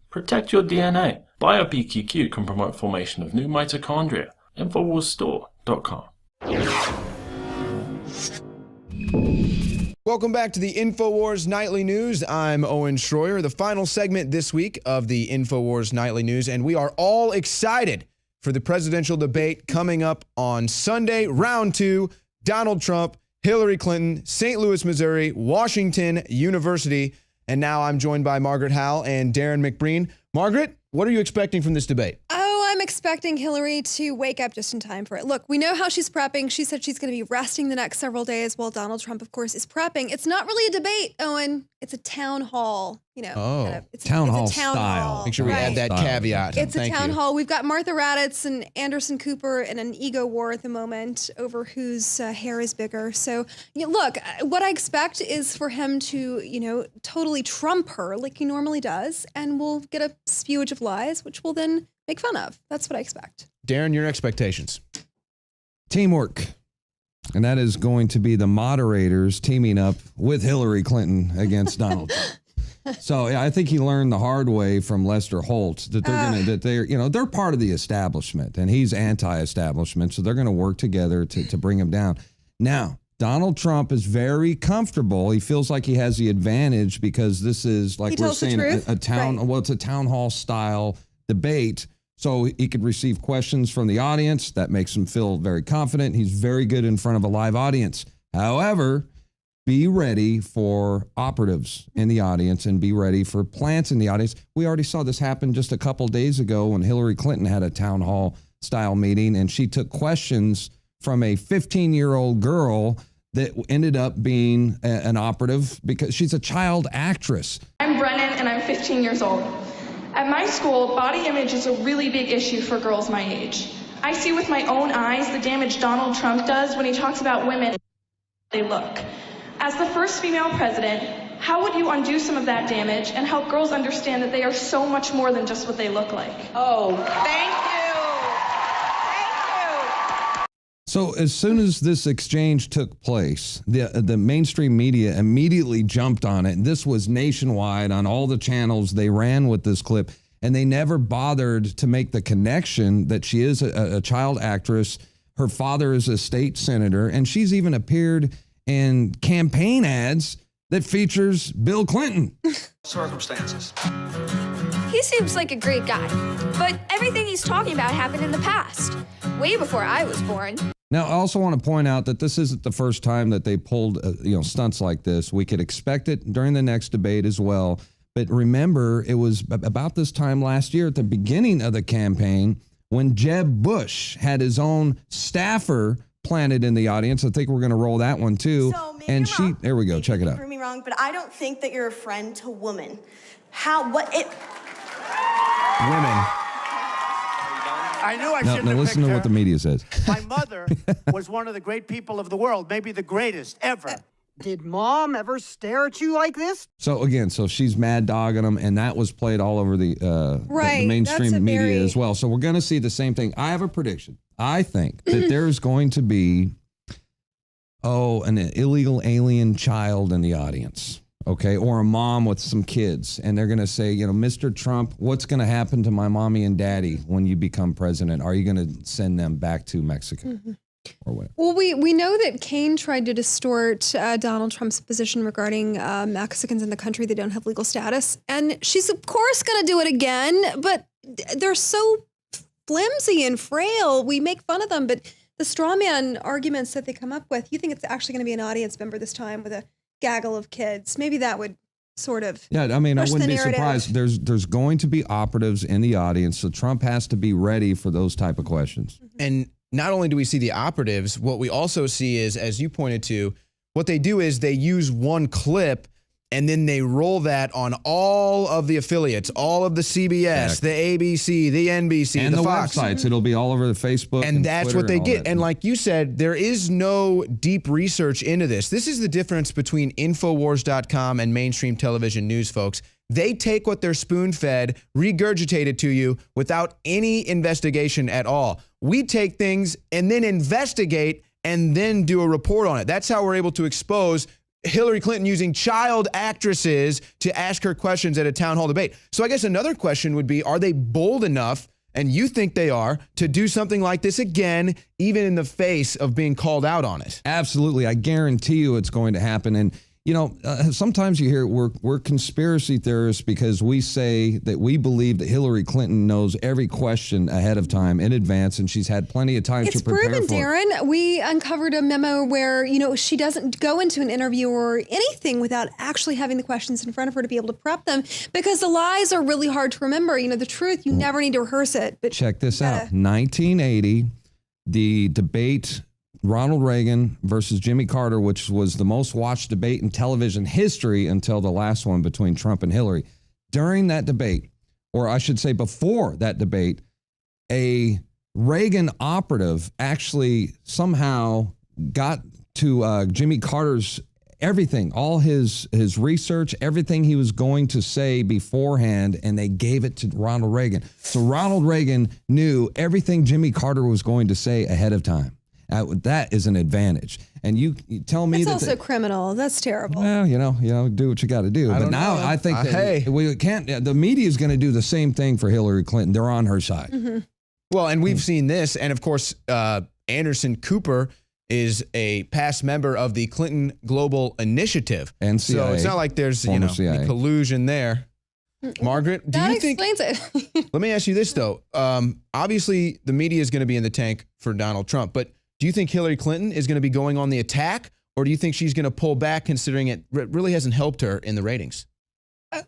Protect your DNA. BioPQQ can promote formation of new mitochondria. Infowarsstore.com. Welcome back to the Infowars Nightly News. I'm Owen Shroyer, the final segment this week of the Infowars Nightly News, and we are all excited for the presidential debate coming up on Sunday, round 2, Donald Trump, Hillary Clinton, St. Louis, Missouri, Washington University, and now I'm joined by Margaret Howell and Darrin McBreen. Margaret, what are you expecting from this debate? I'm expecting Hillary to wake up just in time for it. Look, we know how she's prepping. She said she's going to be resting the next several days while Donald Trump, of course, is prepping. It's not really a debate, Owen. It's a town hall, it's town hall style. Make sure we add that caveat. It's a town hall. We've got Martha Raddatz and Anderson Cooper in an ego war at the moment over whose hair is bigger. So, look, what I expect is for him to, totally trump her like he normally does, and we'll get a spewage of lies, which we'll then make fun of. That's what I expect. Darrin, your expectations? Teamwork. And that is going to be the moderators teaming up with Hillary Clinton against Donald Trump. So yeah, I think he learned the hard way from Lester Holt that they're part of the establishment, and he's anti-establishment, so they're going to work together to bring him down. Now, Donald Trump is very comfortable. He feels like he has the advantage because this is, like we're saying, a town. Right. Well, it's a town hall style debate. So he could receive questions from the audience. That makes him feel very confident. He's very good in front of a live audience. However, be ready for operatives in the audience and be ready for plants in the audience. We already saw this happen just a couple days ago when Hillary Clinton had a town hall style meeting, and she took questions from a 15-year-old girl that ended up being an operative because she's a child actress. I'm Brennan, and I'm 15 years old. At my school, body image is a really big issue for girls my age. I see with my own eyes the damage Donald Trump does when he talks about women and how they look. As the first female president, how would you undo some of that damage and help girls understand that they are so much more than just what they look like? Oh, thank you. So as soon as this exchange took place, the mainstream media immediately jumped on it. And this was nationwide on all the channels. They ran with this clip, and they never bothered to make the connection that she is a child actress. Her father is a state senator, and she's even appeared in campaign ads that features Bill Clinton. Circumstances. He seems like a great guy, but everything he's talking about happened in the past, way before I was born. Now, I also want to point out that this isn't the first time that they pulled, stunts like this. We could expect it during the next debate as well. But remember, it was about this time last year at the beginning of the campaign when Jeb Bush had his own staffer planted in the audience. I think we're going to roll that one too. So there we go. Check it out. Prove me wrong, but I don't think that you're a friend to women. Women. I knew I shouldn't have listen to picked what the media says. My mother was one of the great people of the world, maybe the greatest ever. Did Mom ever stare at you like this? So again, she's mad dogging them, and that was played all over the mainstream media as well. So we're going to see the same thing. I have a prediction. I think that there's going to be, an illegal alien child in the audience. Okay, or a mom with some kids, and they're going to say, Mr. Trump, what's going to happen to my mommy and daddy when you become president? Are you going to send them back to Mexico or whatever? Well, we know that Cain tried to distort Donald Trump's position regarding Mexicans in the country that don't have legal status, and she's of course going to do it again, but they're so flimsy and frail. We make fun of them, but the straw man arguments that they come up with, you think it's actually going to be an audience member this time with a gaggle of kids. Maybe that would sort of I wouldn't be surprised. There's going to be operatives in the audience, so Trump has to be ready for those type of questions. And not only do we see the operatives, what we also see is, as you pointed to, what they do is they use one clip and then they roll that on all of the affiliates, all of the CBS, the ABC, the NBC, and the Fox websites. It'll be all over the Facebook and that's Twitter what they get. That. And like you said, there is no deep research into this. This is the difference between Infowars.com and mainstream television news, folks. They take what they're spoon-fed, regurgitate it to you without any investigation at all. We take things and then investigate and then do a report on it. That's how we're able to expose Hillary Clinton using child actresses to ask her questions at a town hall debate. So I guess another question would be, are they bold enough, and you think they are, to do something like this again, even in the face of being called out on it? Absolutely. I guarantee you it's going to happen. And, you know, sometimes you hear we're conspiracy theorists because we say that we believe that Hillary Clinton knows every question ahead of time in advance, and she's had plenty of time to prepare proven, for it. Darrin. We uncovered a memo where, she doesn't go into an interview or anything without actually having the questions in front of her to be able to prep them, because the lies are really hard to remember. The truth, you never need to rehearse it. But check this out. 1980, the debate, Ronald Reagan versus Jimmy Carter, which was the most watched debate in television history until the last one between Trump and Hillary. During that debate, or I should say before that debate, a Reagan operative actually somehow got to Jimmy Carter's everything, all his research, everything he was going to say beforehand, and they gave it to Ronald Reagan. So Ronald Reagan knew everything Jimmy Carter was going to say ahead of time. That is an advantage. And you tell me it's also criminal. That's terrible. Well, do what you got to do. But now I think that we can't. The media is going to do the same thing for Hillary Clinton. They're on her side. Mm-hmm. Well, and we've seen this, and of course, Anderson Cooper is a past member of the Clinton Global Initiative. And so it's not like there's any collusion there. Margaret, do you think? That explains it. Let me ask you this though. Obviously, the media is going to be in the tank for Donald Trump, but do you think Hillary Clinton is going to be going on the attack, or do you think she's going to pull back, considering it really hasn't helped her in the ratings?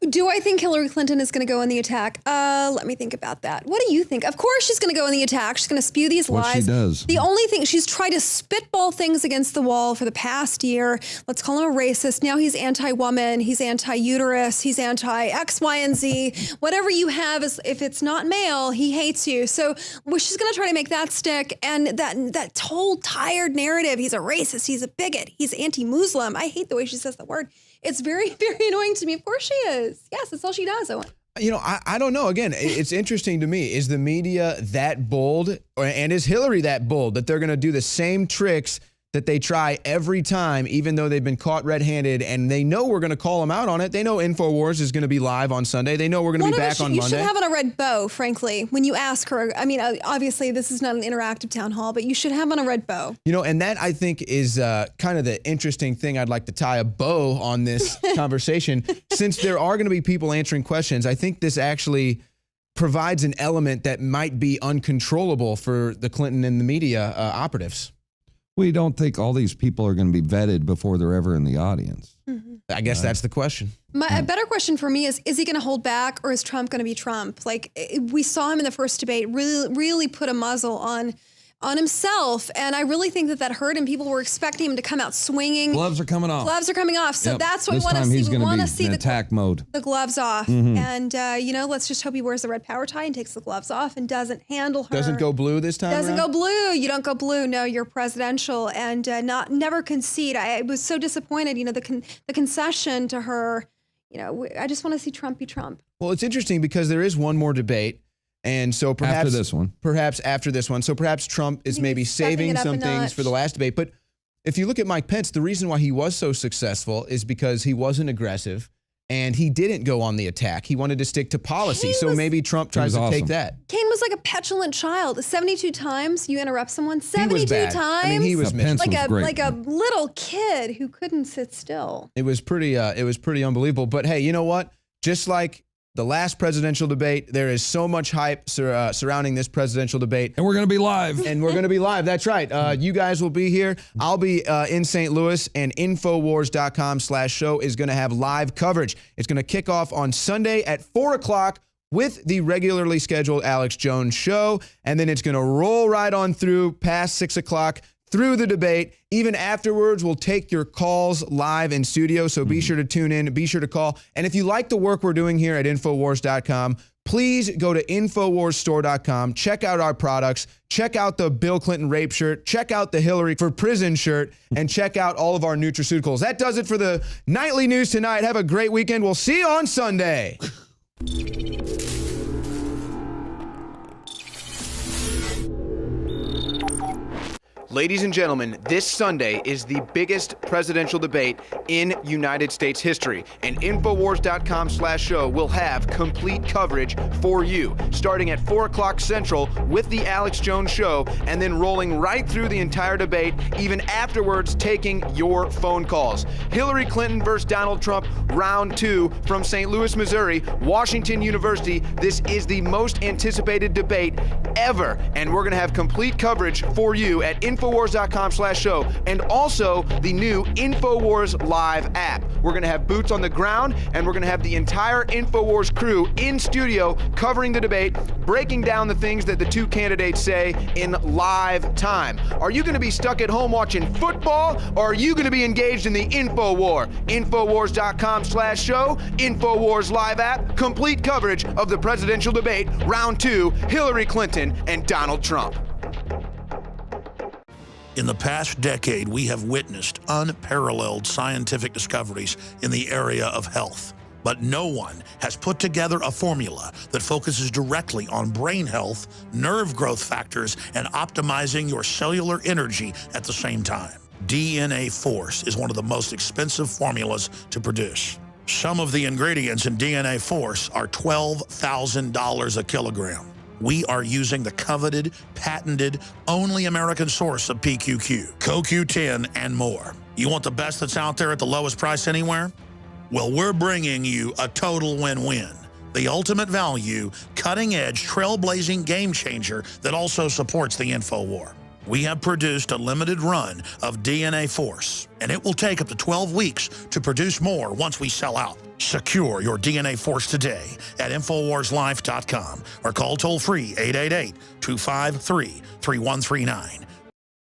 Do I think Hillary Clinton is going to go on the attack? Let me think about that. What do you think? Of course she's going to go on the attack. She's going to spew these lies. She does. The only thing, she's tried to spitball things against the wall for the past year. Let's call him a racist. Now he's anti-woman. He's anti-uterus. He's anti-X, Y, and Z. Whatever you have, if it's not male, he hates you. So she's going to try to make that stick. And that whole tired narrative, he's a racist, he's a bigot, he's anti-Muslim. I hate the way she says the word. It's very, very annoying to me. Of course she is. Yes, that's all she does, Owen. I don't know. Again, it's interesting to me. Is the media that bold, and is Hillary that bold that they're going to do the same tricks that they try every time, even though they've been caught red-handed, and they know we're going to call them out on it? They know Infowars is going to be live on Sunday. They know we're going to be back on Monday. You should have on a red bow, frankly, when you ask her. I mean, obviously, this is not an interactive town hall, but you should have on a red bow. And that, I think, is kind of the interesting thing. I'd like to tie a bow on this conversation. Since there are going to be people answering questions, I think this actually provides an element that might be uncontrollable for the Clinton and the media operatives. We don't think all these people are going to be vetted before they're ever in the audience. Mm-hmm. I guess that's the question. A better question for me is he going to hold back, or is Trump going to be Trump? Like, we saw him in the first debate really put a muzzle on himself, and I really think that hurt him. People were expecting him to come out swinging. Gloves are coming off. So that's what we want to see. We want to see the gloves off. Mm-hmm. And, let's just hope he wears the red power tie and takes the gloves off and doesn't handle her. Doesn't go blue this time Doesn't around? go blue. You don't go blue. No, you're presidential, and never concede. I was so disappointed, the concession to her. I just want to see Trump be Trump. Well, it's interesting because there is one more debate. And so perhaps after this one. So perhaps Trump is maybe saving some things for the last debate. But if you look at Mike Pence, the reason why he was so successful is because he wasn't aggressive and he didn't go on the attack. He wanted to stick to policy. So maybe Trump tries to take that. Kane was like a petulant child. 72 times you interrupt someone. 72 times. I mean, he was like a little kid who couldn't sit still. It was pretty unbelievable. But hey, you know what? Just like the last presidential debate, there is so much hype surrounding this presidential debate. And we're going to be live. That's right. You guys will be here. I'll be in St. Louis, and Infowars.com/show is going to have live coverage. It's going to kick off on Sunday at 4 o'clock with the regularly scheduled Alex Jones show. And then it's going to roll right on through past 6 o'clock through the debate. Even afterwards, we'll take your calls live in studio. So be sure to tune in, be sure to call. And if you like the work we're doing here at Infowars.com, please go to InfoWarsStore.com, check out our products, check out the Bill Clinton rape shirt, check out the Hillary for prison shirt, and check out all of our nutraceuticals. That does it for the nightly news tonight. Have a great weekend. We'll see you on Sunday. Ladies and gentlemen, this Sunday is the biggest presidential debate in United States history, and Infowars.com/show will have complete coverage for you, starting at 4 o'clock Central with the Alex Jones Show, and then rolling right through the entire debate, even afterwards taking your phone calls. Hillary Clinton versus Donald Trump, round 2 from St. Louis, Missouri, Washington University. This is the most anticipated debate ever, and we're going to have complete coverage for you at Infowars.com/show, and also the new Infowars Live app. We're going to have boots on the ground, and we're going to have the entire Infowars crew in studio covering the debate, breaking down the things that the two candidates say in live time. Are you going to be stuck at home watching football, or are you going to be engaged in the Info War? Infowars.com/show, Infowars Live app, complete coverage of the presidential debate, round 2, Hillary Clinton and Donald Trump. In the past decade, we have witnessed unparalleled scientific discoveries in the area of health. But no one has put together a formula that focuses directly on brain health, nerve growth factors, and optimizing your cellular energy at the same time. DNA Force is one of the most expensive formulas to produce. Some of the ingredients in DNA Force are $12,000 a kilogram. We are using the coveted, patented, only American source of PQQ, CoQ10, and more. You want the best that's out there at the lowest price anywhere? Well, we're bringing you a total win-win. The ultimate value, cutting-edge, trailblazing game changer that also supports the InfoWar. We have produced a limited run of DNA Force, and it will take up to 12 weeks to produce more once we sell out. Secure your DNA Force today at InfoWarsLife.com or call toll-free 888-253-3139.